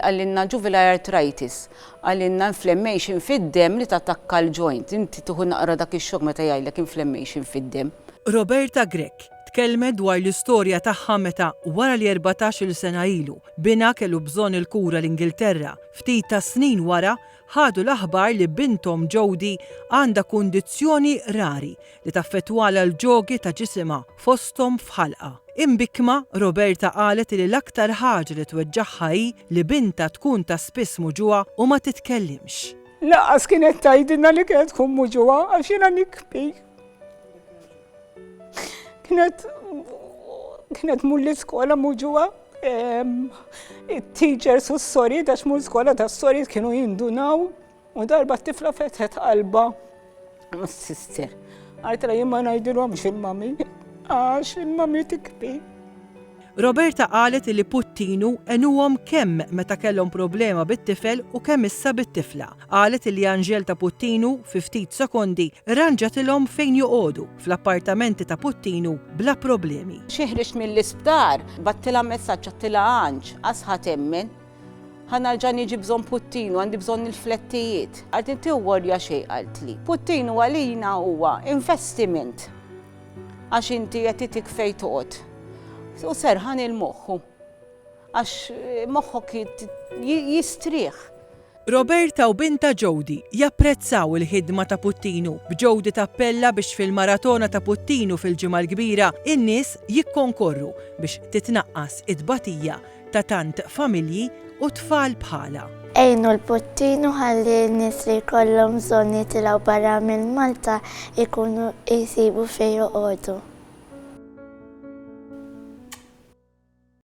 Għallinna juvenile arthritis, għallinna inflammation fid-dem li tattakka l-joint. Inti tuħu naqra dak ix-xokk meta jgħidlek inflammation fid-dem. Roberta Grech tkellmet dwar l-istorja tagħha meta wara li 14-il sena ilu bina kellu bżonn il-kura l-Ingilterra. Ftit ta' snin wara ħadu l-aħbar li bintom Jody għandha kundizzjoni rari li taffettwala l-ġogi ta' ġisimha fosthom f'ħalqa. Imbikma Roberta qalet li l-aktar ħaġa li tweġġaħħa hi li binta tkun ta' spiss muġuha u ma titkellimx. Laqas kienet tgħidilna li kienet tkun muġuha għax jiena nikbi. Kienet mur l-iskola muġuha. Teachers u s-sori, għax mur skola ta' s-sori kienu jindunaw u darba t-tifla fetħet qalba. Sister, għartla jimma ngħidilhomx il-mami, għax il-mami tikbi. Roberta qalet li Puttinu enuhom kemm meta kellhom problema bit-tifel u kemm issa bit-tifla. Qalet li Anġel ta' Puttinu fi ftit sekondi ranġatilhom fejn joqogħdu fl-appartamenti ta' Puttinu bla problemi. Xieħriġ mill-isptar, battilha messaġġ għattilha Anġ, għasħa temmen. Ħanarġa' niġi bżonn Puttinu, għandi bżonn il-flettijiet. Għart inti worja xejn qalt li. Puttinu għalina huwa investiment. Għax inti qed titik fejn toqgħod. U serħan il-moħħu, għax moħħok jistrieħ. Roberta u binta Jody japprezzaw il-ħidma ta' Puttinu b'Jody tappella biex fil-maratona ta' Puttinu fil-ġimgħa l-kbira in-nies jikkonkorru biex titnaqqas id-tbatija ta' tant familji u tfal bħala. Ejnu l-Puttinu ħalli n-nies li jkollhom bżonn jitilgħu barra minn Malta ikunu jsibu fejn joqogħdu.